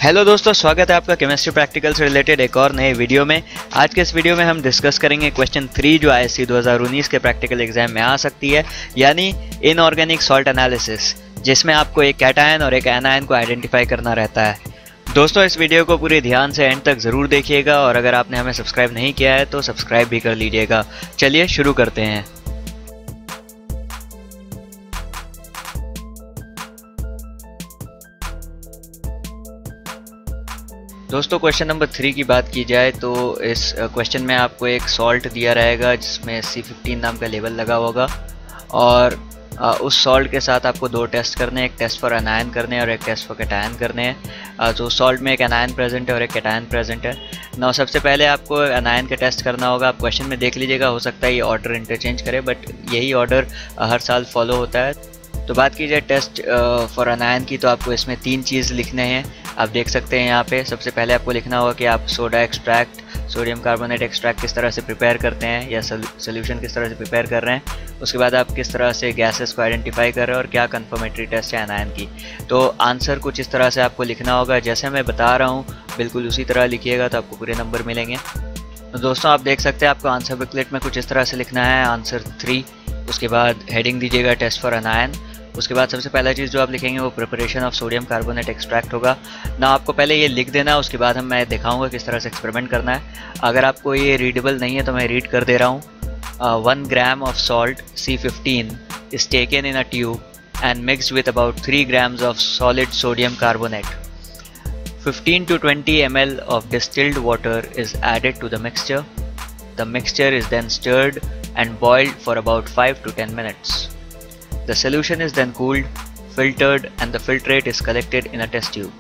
Hello दोस्तों, स्वागत है आपका केमिस्ट्री प्रैक्टिकल से रिलेटेड एक और नए वीडियो में। आज के इस वीडियो में हम डिस्कस करेंगे क्वेश्चन 3 जो आईएससी 2019 के प्रैक्टिकल एग्जाम में आ सकती है, यानी इनऑर्गेनिक सॉल्ट एनालिसिस, जिसमें आपको एक कैटायन और एक एनायन को आइडेंटिफाई करना रहता है। दोस्तों, इस वीडियो को पूरे ध्यान से एंड तक ज़रूर देखिएगा और अगर आपने हमें सब्सक्राइब नहीं किया है तो सब्सक्राइब भी कर लीजिएगा। चलिए शुरू करते हैं। दोस्तों, क्वेश्चन नंबर 3 की बात की जाए तो इस क्वेश्चन में आपको एक सॉल्ट दिया रहेगा जिसमें C15 नाम का लेबल लगा होगा और उस सॉल्ट के साथ आपको दो टेस्ट करने हैं, एक टेस्ट फॉर एनायन करने हैं और एक टेस्ट फॉर कैटायन करने हैं। तो सॉल्ट में एक एनायन प्रेजेंट है और एक कैटायन प्रेजेंट है। ना सबसे पहले आपको एनायन का टेस्ट करना होगा। आप क्वेश्चन में देख लीजिएगा, हो सकता है ये ऑर्डर इंटरचेंज करे, बट यही ऑर्डर हर साल फॉलो होता है। तो बात की जाए टेस्ट फॉर एनायन की, तो आपको इसमें 3 चीज़ लिखने हैं। आप देख सकते हैं यहाँ पे सबसे पहले आपको लिखना होगा कि आप soda extract, sodium carbonate extract किस तरह से प्रिपेयर करते हैं या सोल्यूशन किस तरह से प्रिपेयर कर रहे हैं। उसके बाद आप किस तरह से गैसेस को आइडेंटिफाई कर रहे हैं और क्या कंफर्मेटरी टेस्ट है एनायन की। तो आंसर कुछ इस तरह से आपको लिखना होगा, जैसे मैं बता रहा हूँ बिल्कुल उसी तरह लिखिएगा तो आपको पूरे नंबर मिलेंगे। तो दोस्तों, आप देख सकते हैं आपको आंसर बुकलेट में कुछ इस तरह से लिखना है, आंसर 3। उसके बाद हेडिंग दीजिएगा टेस्ट फॉर एनायन। उसके बाद सबसे पहला चीज़ जो आप लिखेंगे वो preparation of sodium carbonate extract होगा ना। आपको पहले ये लिख देना, उसके बाद मैं दिखाऊंगा किस तरह से एक्सपेरिमेंट करना है। अगर आपको ये रीडेबल नहीं है तो मैं रीड कर दे रहा हूँ। 1 gram of salt C15 is taken in a tube and mixed with about 3 grams of solid sodium carbonate. 15 to 20 ml of distilled water is added to the mixture. The mixture is then stirred and boiled for about 5 to 10 minutes. The solution is then cooled, filtered and the filtrate is collected in a test tube.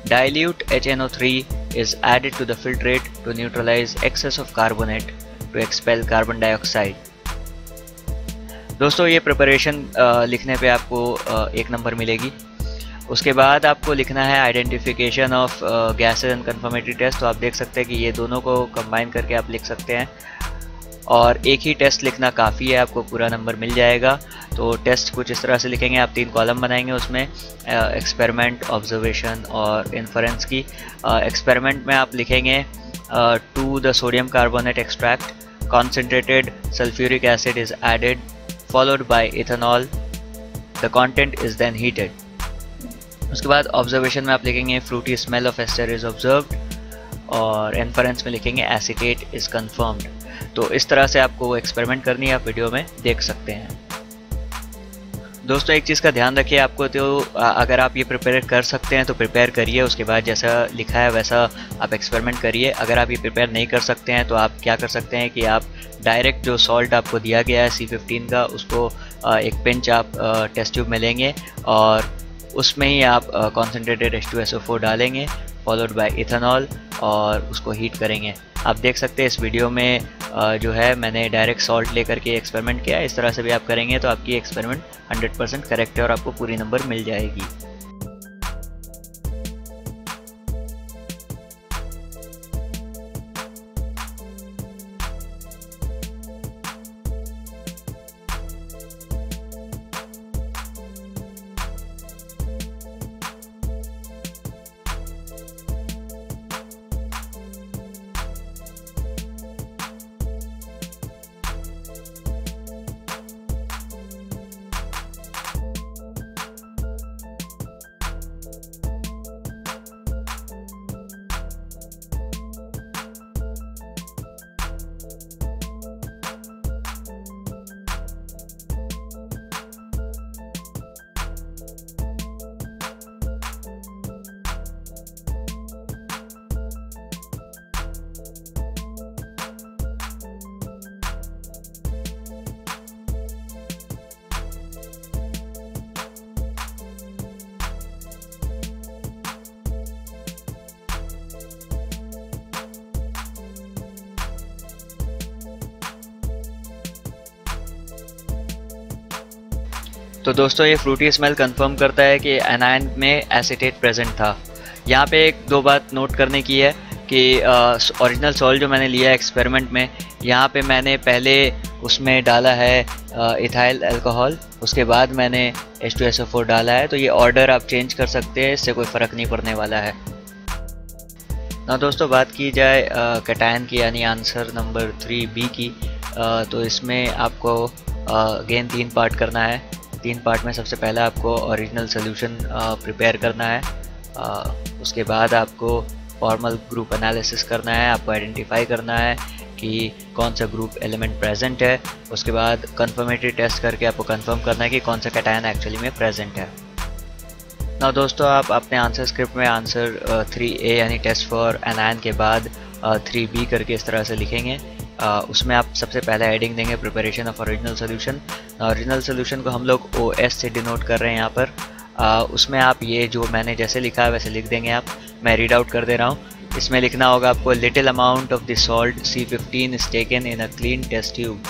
Dilute HNO3 is added to the filtrate to neutralize excess of carbonate to expel carbon dioxide. दोस्तों, ये preparation लिखने पे आपको 1 number मिलेगी। उसके बाद आपको लिखना है identification of gases and confirmatory test. तो आप देख सकते हैं कि ये दोनों को कंबाइन करके आप लिख सकते हैं और एक ही टेस्ट लिखना काफ़ी है, आपको पूरा नंबर मिल जाएगा। तो टेस्ट कुछ इस तरह से लिखेंगे, आप 3 कॉलम बनाएंगे उसमें एक्सपेरिमेंट, ऑब्जर्वेशन और इन्फरेंस की। एक्सपेरिमेंट में आप लिखेंगे to the sodium carbonate extract concentrated sulphuric acid is added followed by ethanol, the content is then heated. उसके बाद ऑब्जर्वेशन में आप लिखेंगे fruity smell of ester is observed और इन्फरेंस में लिखेंगे एसीटेट इज कंफर्म्ड। तो इस तरह से आपको एक्सपेरिमेंट करनी है, आप वीडियो में देख सकते हैं। दोस्तों, एक चीज़ का ध्यान रखिए, आपको तो अगर आप ये प्रिपेयर कर सकते हैं तो प्रिपेयर करिए, उसके बाद जैसा लिखा है वैसा आप एक्सपेरिमेंट करिए। अगर आप ये प्रिपेयर नहीं कर सकते हैं तो आप क्या कर सकते हैं कि आप डायरेक्ट जो सॉल्ट आपको दिया गया है C15 का, उसको एक पिंच आप टेस्ट ट्यूब में लेंगे और उसमें ही आप कॉन्सेंट्रेटेड H2SO4 डालेंगे फॉलोड बाय इथेनॉल और उसको हीट करेंगे। आप देख सकते हैं इस वीडियो में जो है मैंने डायरेक्ट सॉल्ट लेकर के एक्सपेरिमेंट किया। इस तरह से भी आप करेंगे तो आपकी एक्सपेरिमेंट 100% करेक्ट है और आपको पूरी नंबर मिल जाएगी। तो दोस्तों, ये फ्रूटी स्मेल कंफर्म करता है कि एनायन में एसीटेट प्रेजेंट था। यहाँ पे 2 बात नोट करने की है कि ओरिजिनल सॉल्ट जो मैंने लिया एक्सपेरिमेंट में, यहाँ पे मैंने पहले उसमें डाला है इथाइल अल्कोहल, उसके बाद मैंने H2SO4 डाला है। तो ये ऑर्डर आप चेंज कर सकते हैं, इससे कोई फ़र्क नहीं पड़ने वाला है। ना दोस्तों बात की जाए कैटायन की यानी आंसर नंबर 3B की, तो इसमें आपको अगेन 3 पार्ट करना है। 3 पार्ट में सबसे पहले आपको ओरिजिनल सोल्यूशन प्रिपेयर करना है, उसके बाद आपको फॉर्मल ग्रुप एनालिसिस करना है, आपको आइडेंटिफाई करना है कि कौन सा ग्रुप एलिमेंट प्रेजेंट है, उसके बाद कंफर्मेटरी टेस्ट करके आपको कंफर्म करना है कि कौन सा कैटायन एक्चुअली में प्रेजेंट है। ना दोस्तों आप अपने आंसर स्क्रिप्ट में आंसर 3A यानी टेस्ट फॉर एनायन के बाद 3B करके इस तरह से लिखेंगे। उसमें आप सबसे पहले हेडिंग देंगे preparation of original solution. Original solution को हम लोग OS से डिनोट कर रहे हैं यहाँ पर। उसमें आप ये जो मैंने जैसे लिखा है वैसे लिख देंगे आप। मैं रीड आउट कर दे रहा हूँ। इसमें लिखना होगा आपको little amount of the salt C15 is taken in a clean test tube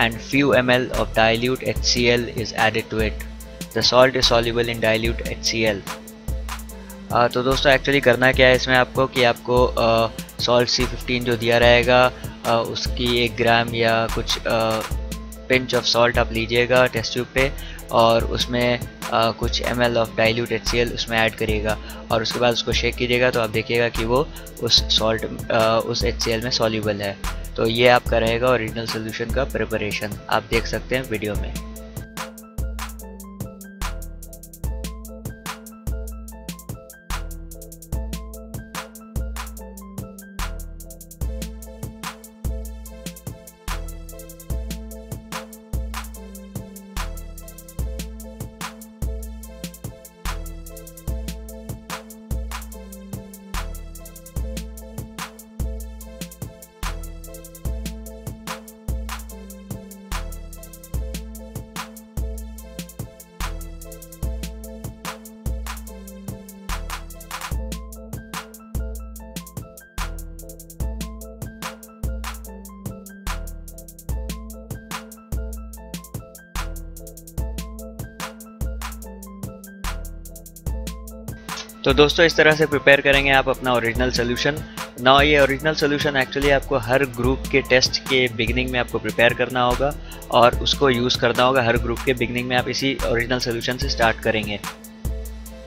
and few ml of dilute HCl is added to it. The salt is soluble in dilute HCl. तो दोस्तों actually करना क्या है इसमें आपको कि आपको salt C15 जो दिया रहेगा उसकी 1 ग्राम या कुछ पिंच ऑफ सॉल्ट आप लीजिएगा टेस्ट ट्यूब पे, और उसमें कुछ ml ऑफ डाइल्यूट HCl उसमें ऐड करिएगा और उसके बाद उसको शेक कीजिएगा तो आप देखिएगा कि वो उस सॉल्ट उस HCl में सॉल्यूबल है। तो ये आपका रहेगा ओरिजिनल सोल्यूशन का प्रिपरेशन, आप देख सकते हैं वीडियो में। तो दोस्तों इस तरह से प्रिपेयर करेंगे आप अपना ओरिजिनल सोल्यूशन। ना ये ओरिजिनल सोल्यूशन एक्चुअली आपको हर ग्रुप के टेस्ट के बिगिनिंग में आपको प्रिपेयर करना होगा और उसको यूज़ करना होगा हर ग्रुप के बिगिनिंग में। आप इसी ओरिजिनल सोल्यूशन से स्टार्ट करेंगे।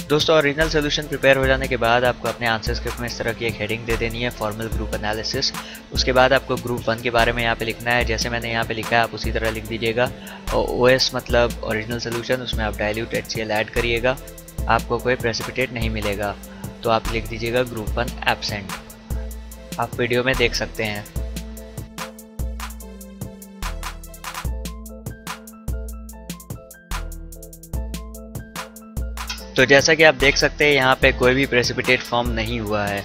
दोस्तों ओरिजिनल सोल्यूशन प्रिपेयर हो जाने के बाद आपको अपने आंसर स्क्रिप्ट में इस तरह की एक हेडिंग दे देनी है, फॉर्मल ग्रुप एनालिसिस। उसके बाद आपको ग्रुप 1 के बारे में यहाँ पे लिखना है, जैसे मैंने यहाँ पे लिखा है आप उसी तरह लिख दीजिएगा। और OS मतलब ओरिजिनल सोल्यूशन, उसमें आप डाइल्यूट HCl ऐड करिएगा, आपको कोई प्रेसिपिटेट नहीं मिलेगा। तो आप लिख दीजिएगा ग्रुप 1 एब्सेंट, आप वीडियो में देख सकते हैं। तो जैसा कि आप देख सकते हैं यहाँ पे कोई भी प्रेसिपिटेट फॉर्म नहीं हुआ है।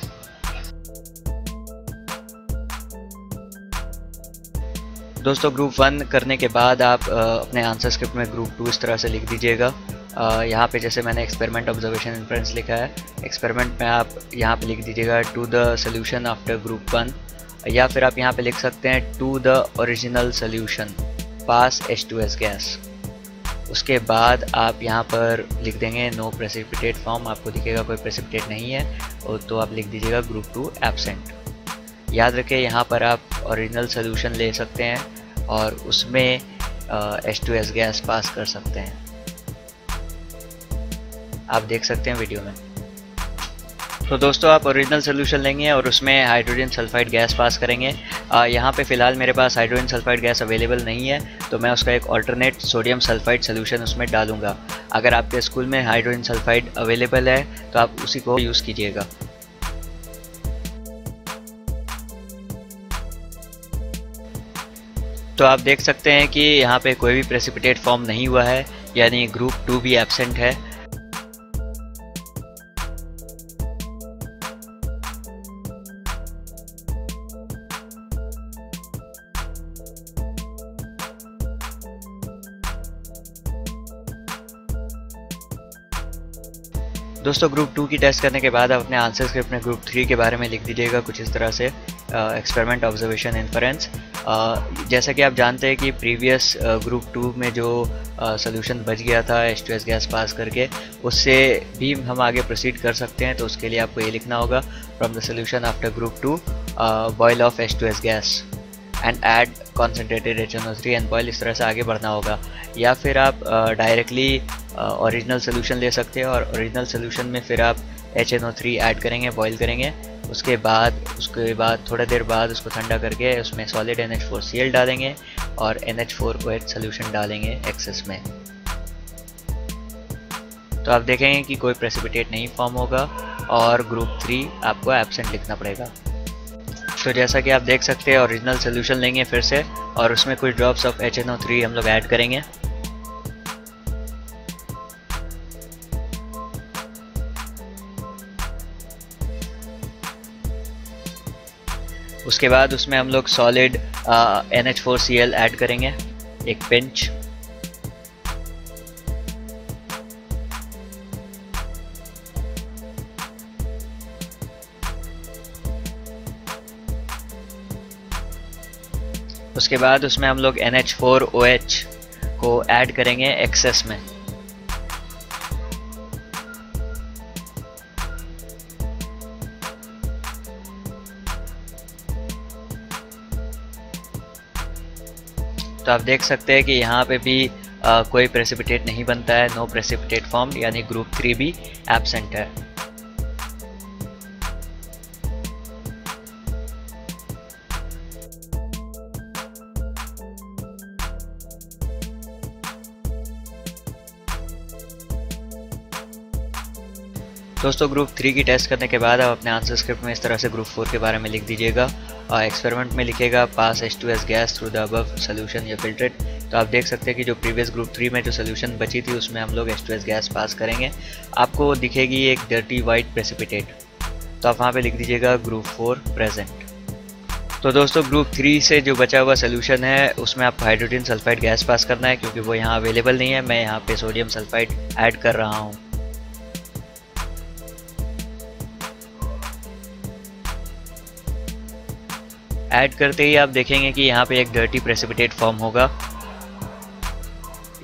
दोस्तों ग्रुप 1 करने के बाद आप अपने आंसर स्क्रिप्ट में ग्रुप 2 इस तरह से लिख दीजिएगा। यहाँ पे जैसे मैंने एक्सपेरिमेंट ऑब्जर्वेशन इन्फ्रेंस लिखा है, एक्सपेरिमेंट में आप यहाँ पे लिख दीजिएगा to the solution after group 1, या फिर आप यहाँ पे लिख सकते हैं to the original solution pass H2S gas. उसके बाद आप यहाँ पर लिख देंगे नो प्रेसिपिटेट फॉर्म, आपको दिखेगा कोई प्रेसिपिटेट नहीं है, और तो आप लिख दीजिएगा ग्रुप 2 एब्सेंट। याद रखें यहाँ पर आप ओरिजिनल सोल्यूशन ले सकते हैं और उसमें H2S गैस पास कर सकते हैं, आप देख सकते हैं वीडियो में। तो दोस्तों आप ओरिजिनल सोल्यूशन लेंगे और उसमें हाइड्रोजन सल्फाइड गैस पास करेंगे। यहाँ पे फ़िलहाल मेरे पास हाइड्रोजन सल्फाइड गैस अवेलेबल नहीं है, तो मैं उसका एक ऑल्टरनेट सोडियम सल्फाइड सोल्यूशन उसमें डालूंगा। अगर आपके स्कूल में हाइड्रोजन सल्फाइड अवेलेबल है तो आप उसी को यूज़ कीजिएगा। तो आप देख सकते हैं कि यहाँ पे कोई भी प्रेसिपिटेट फॉर्म नहीं हुआ है, यानी ग्रुप 2 भी एब्सेंट है। दोस्तों ग्रुप 2 की टेस्ट करने के बाद आप अपने आंसर स्क्रिप्ट में ग्रुप 3 के बारे में लिख दीजिएगा कुछ इस तरह से, एक्सपेरिमेंट ऑब्जर्वेशन इन्फरेंस। जैसा कि आप जानते हैं कि प्रीवियस ग्रुप 2 में जो सोल्यूशन बच गया था H2S गैस पास करके, उससे भी हम आगे प्रोसीड कर सकते हैं। तो उसके लिए आपको ये लिखना होगा from the solution after group 2 boil off H2S gas and add concentrated HNO3 and boil, इस तरह से आगे बढ़ना होगा। या फिर आप डायरेक्टली ओरिजिनल सोल्यूशन ले सकते हैं और ओरिजिनल सोल्यूशन में फिर आप HNO3 ऐड करेंगे, बॉयल करेंगे उसके बाद थोड़ा देर बाद उसको ठंडा करके उसमें सॉलिड NH4Cl डालेंगे और NH4OH सोल्यूशन डालेंगे एक्सेस में। तो आप देखेंगे कि कोई प्रेसिपिटेट नहीं फॉर्म होगा और ग्रुप 3 आपको एब्सेंट लिखना पड़ेगा। तो जैसा कि आप देख सकते हैं ओरिजिनल सोल्यूशन लेंगे फिर से और उसमें कुछ ड्रॉप्स ऑफ HNO3 हम लोग ऐड करेंगे। उसके बाद उसमें हम लोग सॉलिड NH4Cl ऐड करेंगे, एक पिंच। उसके बाद उसमें हम लोग NH4OH को ऐड करेंगे एक्सेस में। तो आप देख सकते हैं कि यहाँ पे भी कोई प्रेसिपिटेट नहीं बनता है, नो प्रेसिपिटेट फॉर्म, यानी ग्रुप 3 भी एब्सेंट है। दोस्तों ग्रुप 3 की टेस्ट करने के बाद आप अपने आंसर स्क्रिप्ट में इस तरह से ग्रुप 4 के बारे में लिख दीजिएगा और एक्सपेरिमेंट में लिखेगा पास H2S gas through the above solution या फिल्ट्रेट। तो आप देख सकते हैं कि जो प्रीवियस ग्रुप 3 में जो सोल्यूशन बची थी उसमें हम लोग H2S गैस पास करेंगे। आपको दिखेगी एक डर्टी वाइट प्रेसिपिटेट, तो आप वहाँ पे लिख दीजिएगा ग्रुप 4 प्रेजेंट। तो दोस्तों ग्रुप 3 से जो बचा हुआ सोल्यूशन है उसमें आपको हाइड्रोजन सल्फाइड गैस पास करना है, क्योंकि वो यहाँ अवेलेबल नहीं है। मैं यहाँ पे सोडियम सल्फाइड ऐड कर रहा हूँ। ऐड करते ही आप देखेंगे कि यहाँ पे एक डर्टी प्रेसिपिटेट फॉर्म होगा।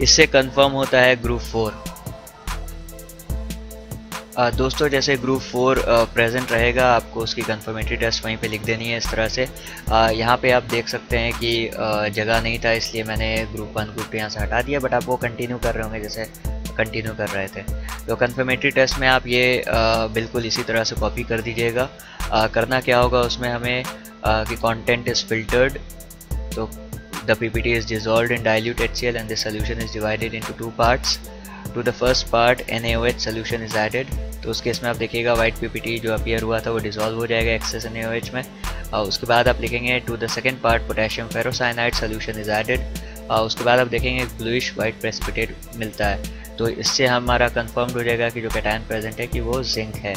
इससे कंफर्म होता है ग्रुप 4। दोस्तों जैसे ग्रुप 4 प्रेजेंट रहेगा, आपको उसकी कंफर्मेटरी टेस्ट वहीं पे लिख देनी है इस तरह से। यहाँ पे आप देख सकते हैं कि जगह नहीं था, इसलिए मैंने ग्रुप 1 ग्रुप 2 यहाँ से हटा दिया, बट आप वो कंटिन्यू कर रहे होंगे जैसे कंटिन्यू कर रहे थे। तो कंफर्मेटरी टेस्ट में आप ये बिल्कुल इसी तरह से कॉपी कर दीजिएगा। करना क्या होगा उसमें हमें कि content is filtered, तो the PPT is dissolved in dilute HCl and the solution is divided into 2 parts. To the first part NaOH solution is added। तो उस केस में आप देखिएगा white PPT जो अपीयर हुआ था वो डिसॉल्व हो जाएगा एक्सेस NaOH में। उसके बाद आप लिखेंगे to the second part potassium ferrocyanide solution is added। उसके बाद आप देखेंगे ब्लूइश वाइट प्रेसिपिटेट मिलता है। तो इससे हमारा कंफर्म हो जाएगा कि जो कैटायन प्रेजेंट है कि वो जिंक है।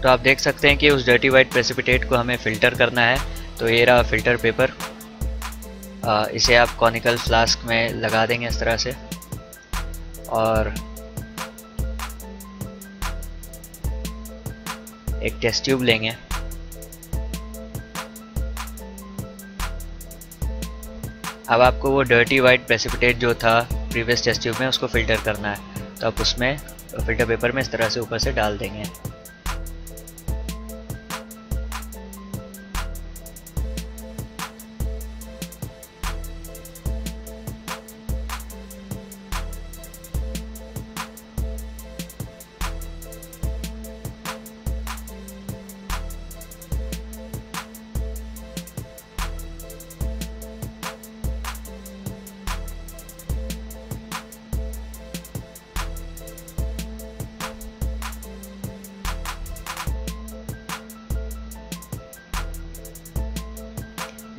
तो आप देख सकते हैं कि उस डर्टी वाइट प्रेसिपिटेट को हमें फ़िल्टर करना है। तो ये रहा फ़िल्टर पेपर। इसे आप कॉनिकल फ्लास्क में लगा देंगे इस तरह से और एक टेस्ट ट्यूब लेंगे। अब आपको वो डर्टी वाइट प्रेसिपिटेट जो था प्रीवियस टेस्ट ट्यूब में उसको फ़िल्टर करना है। तो आप उसमें फ़िल्टर पेपर में इस तरह से ऊपर से डाल देंगे।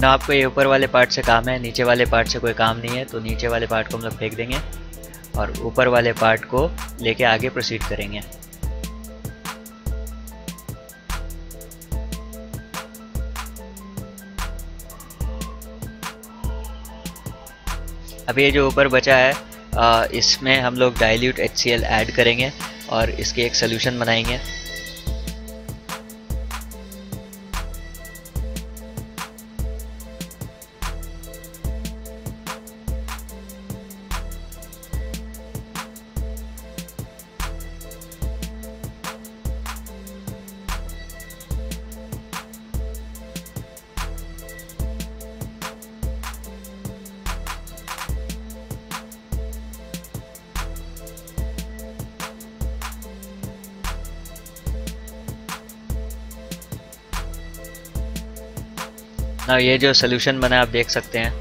ना आपको ये ऊपर वाले पार्ट से काम है, नीचे वाले पार्ट से कोई काम नहीं है। तो नीचे वाले पार्ट को हम लोग फेंक देंगे और ऊपर वाले पार्ट को लेके आगे प्रोसीड करेंगे। अब ये जो ऊपर बचा है इसमें हम लोग डाइल्यूट HCl ऐड करेंगे और इसके एक सोल्यूशन बनाएंगे। ना ये जो सोल्यूशन बना आप देख सकते हैं।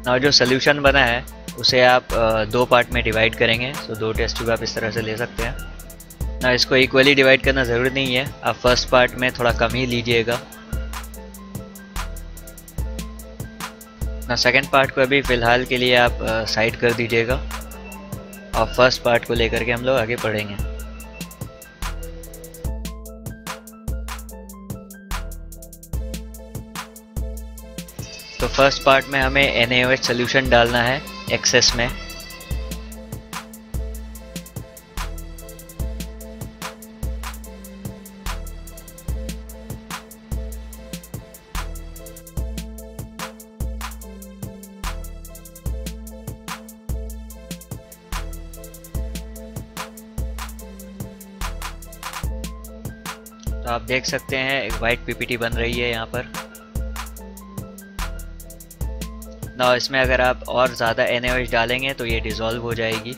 ना जो सोल्यूशन बना है उसे आप दो पार्ट में डिवाइड करेंगे। तो दो टेस्ट ट्यूब आप इस तरह से ले सकते हैं। ना इसको इक्वली डिवाइड करना ज़रूरी नहीं है, आप फर्स्ट पार्ट में थोड़ा कम ही लीजिएगा। ना सेकंड पार्ट को अभी फ़िलहाल के लिए आप साइड कर दीजिएगा और फर्स्ट पार्ट को लेकर के हम लोग आगे बढ़ेंगे। तो फर्स्ट पार्ट में हमें NaOH सोल्यूशन डालना है एक्सेस में। तो आप देख सकते हैं एक वाइट पीपीटी बन रही है यहाँ पर। ना इसमें अगर आप और ज़्यादा NaOH डालेंगे तो ये डिज़ोल्व हो जाएगी।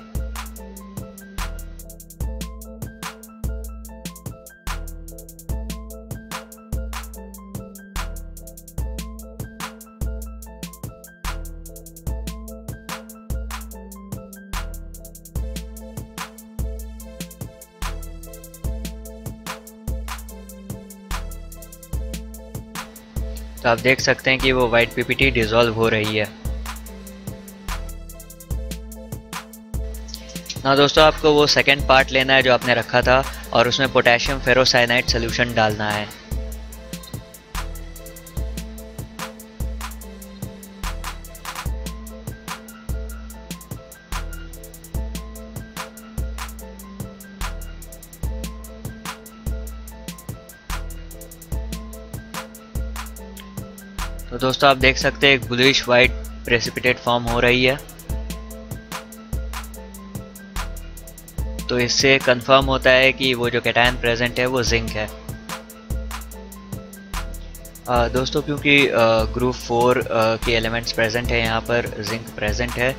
तो आप देख सकते हैं कि वो वाइट पीपीटी डिज़ोल्व हो रही है। ना दोस्तों, आपको वो सेकंड पार्ट लेना है जो आपने रखा था और उसमें पोटेशियम फेरोसाइनाइड सोल्यूशन डालना है। तो दोस्तों आप देख सकते हैं एक ब्लूइश वाइट प्रेसिपिटेट फॉर्म हो रही है। तो इससे कंफर्म होता है कि वो जो कैटायन प्रेजेंट है वो जिंक है। दोस्तों क्योंकि ग्रुप 4 के एलिमेंट्स प्रेजेंट है, यहाँ पर जिंक प्रेजेंट है,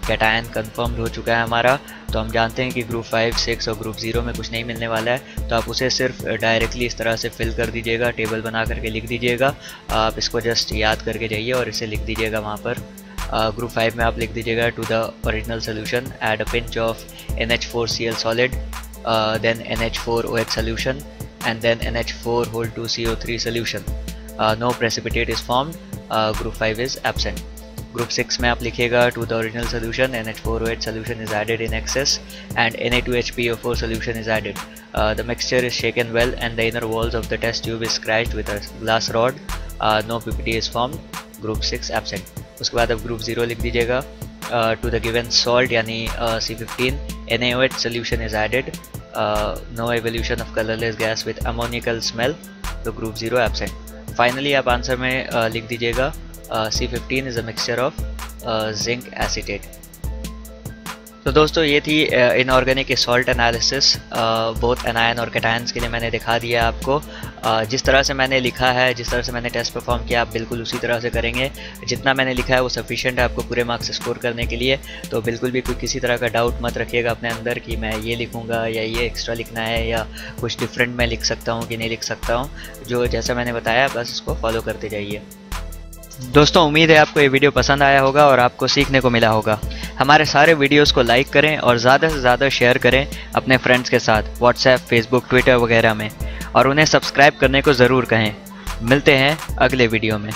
कैटायन कंफर्म्ड हो चुका है हमारा। तो हम जानते हैं कि ग्रुप 5, 6 और ग्रुप 0 में कुछ नहीं मिलने वाला है। तो आप उसे सिर्फ डायरेक्टली इस तरह से फिल कर दीजिएगा, टेबल बना करके लिख दीजिएगा। आप इसको जस्ट याद करके जाइए और इसे लिख दीजिएगा वहाँ पर। ग्रुप 5 में आप लिख दीजिएगा to the original solution add a pinch of NH4Cl solid, then NH4OH solution and then NH4(2CO3) solution. No precipitate is formed. Group 5 is absent. Group 6 में आप लिखिएगा to the original solution NH4OH solution is added in excess and Na2HPO4 solution is added. The mixture is shaken well and the inner walls of the test tube is scratched with a glass rod. No PPT is formed. Group 6 absent. उसके बाद आप Group 0 लिख दीजिएगा to the given salt यानी C15 NaOH solution is added. No evolution of colorless gas with ammoniacal smell. तो Group 0 absent. Finally आप answer में लिख दीजिएगा C15 is a mixture of zinc acetate. तो दोस्तों ये थी inorganic salt analysis. Both anion और कैटायंस के लिए मैंने दिखा दिया आपको। जिस तरह से मैंने लिखा है, जिस तरह से मैंने टेस्ट परफॉर्म किया, आप बिल्कुल उसी तरह से करेंगे। जितना मैंने लिखा है वो सफिशिएंट है आपको पूरे मार्क्स स्कोर करने के लिए। तो बिल्कुल भी कोई किसी तरह का डाउट मत रखिएगा अपने अंदर कि मैं ये लिखूँगा या ये एक्स्ट्रा लिखना है या कुछ डिफरेंट मैं लिख सकता हूँ कि नहीं लिख सकता हूँ। जो जैसा मैंने बताया बस इसको फॉलो करते जाइए। दोस्तों उम्मीद है आपको ये वीडियो पसंद आया होगा और आपको सीखने को मिला होगा। हमारे सारे वीडियोस को लाइक करें और ज़्यादा से ज़्यादा शेयर करें अपने फ्रेंड्स के साथ व्हाट्सएप, फेसबुक, ट्विटर वगैरह में, और उन्हें सब्सक्राइब करने को ज़रूर कहें। मिलते हैं अगले वीडियो में।